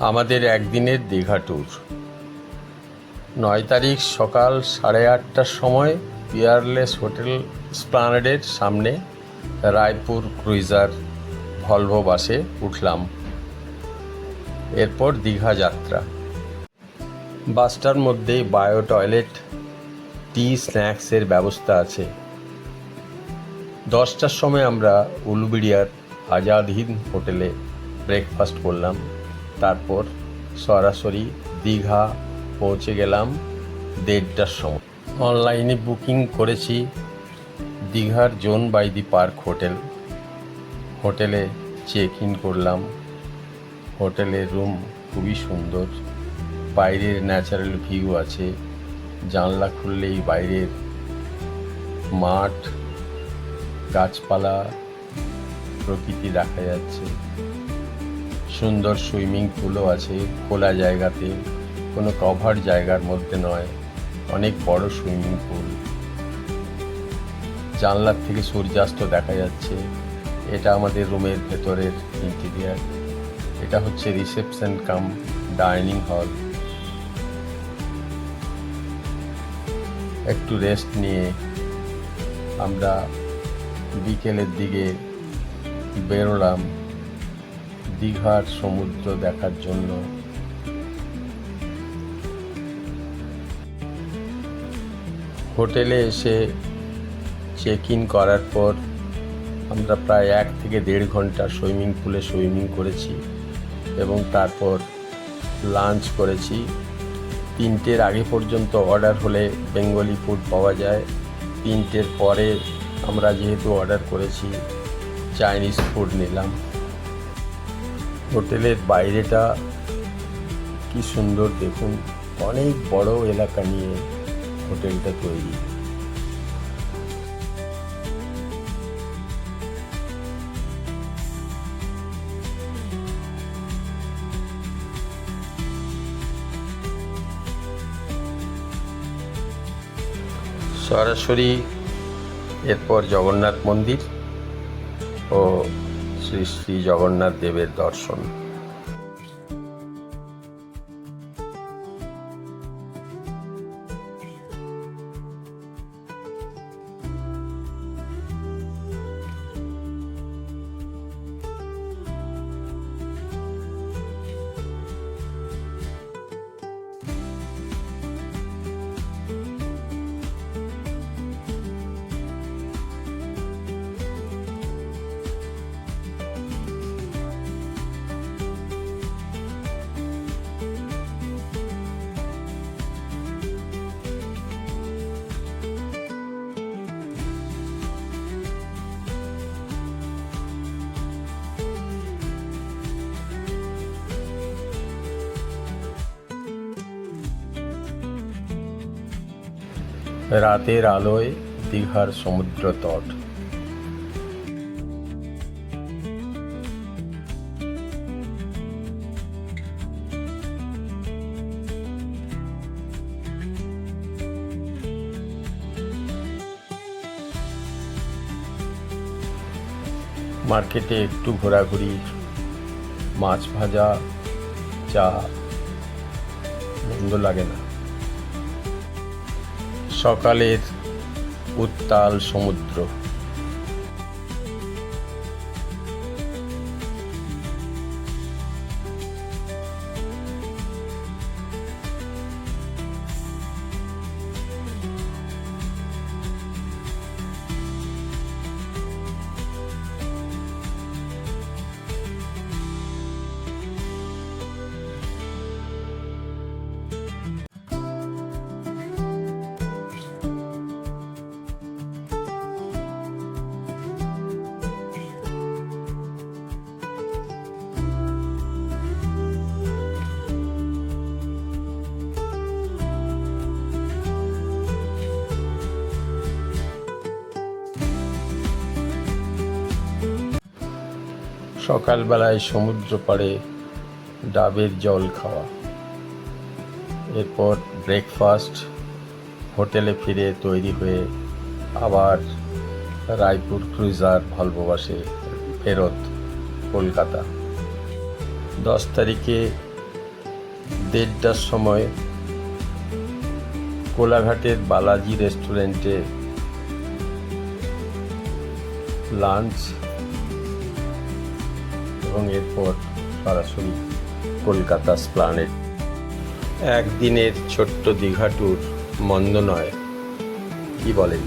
আমাদের একদিনের দীঘা ট্যুর। 9 তারিখ সকাল 8:30টার সময় পিয়ারলেস হোটেল এসপ্লানেডের সামনে রায়পুর ক্রুইজার ভলভো বাসে উঠলাম। এরপর দীঘা যাত্রা। বাসটার মধ্যেই বায়ো টয়লেট, টি, স্ন্যাক্সের ব্যবস্থা আছে। 10টার সময় আমরা উলুবেড়িয়ার আজাদ হিন্দ হোটেলে ব্রেকফাস্ট করলাম। তারপর সরাসরি দীঘা পৌঁছে গেলাম 1:30টার সময়। অনলাইনে বুকিং করেছি দীঘার জোন বাই দি পার্ক হোটেলে চেক ইন করলাম। হোটেলের রুম খুবই সুন্দর, বাইরের ন্যাচারাল ভিউ আছে। জানলা খুললেই বাইরের মাঠ, গাছপালা, প্রকৃতি দেখা যাচ্ছে। সুন্দর সুইমিং পুলও আছে, খোলা জায়গাতে, কোনো কভার জায়গার মধ্যে নয়, অনেক বড় সুইমিং পুল। জানলার থেকে সূর্যাস্ত দেখা যাচ্ছে। এটা আমাদের রুমের ভেতরের ইন্টেরিয়ার। এটা হচ্ছে রিসেপশন কাম ডাইনিং হল। একটু রেস্ট নিয়ে আমরা বিকেলের দিকে বেরোলাম দীঘার সমুদ্র দেখার জন্য। হোটেলে এসে চেক ইন করার পর আমরা প্রায় 1 থেকে 1.5 ঘন্টা সুইমিং পুলে সুইমিং করেছি এবং তারপর লাঞ্চ করেছি। 3টের আগে পর্যন্ত অর্ডার হলে বেঙ্গলি ফুড পাওয়া যায়। 3টের পরে আমরা যেহেতু অর্ডার করেছি, চাইনিজ ফুড নিলাম। হোটেলের বাইরেটা কি সুন্দর দেখুন, অনেক বড় এলাকা নিয়ে হোটেলটা তৈরি। সরাসরি এরপর জগন্নাথ মন্দির ও শ্রী শ্রী জগন্নাথ দেবের দর্শন। রাতের আলোয় দীঘার সমুদ্র তট। মার্কেটে একটু ঘোরাঘুরি, মাছ ভাজা, চা, মন্দ লাগে না। সকালের উত্তাল সমুদ্র। সকালবেলায় সমুদ্র পাড়ে ডাবের জল খাওয়া, এরপর ব্রেকফাস্ট, হোটেলে ফিরে তৈরি হয়ে আবার রায়পুর ক্রুইজার ভলভো বাসে ফেরত কলকাতা। 10 তারিখে 1:30টার সময় কোলাঘাটের বালাজি রেস্টুরেন্টে লাঞ্চ এবং এরপর সরাসরি কলকাতা এসপ্ল্যানেড। একদিনের ছোট্ট দীঘা ট্যুর মন্দ নয়, কি বলেন?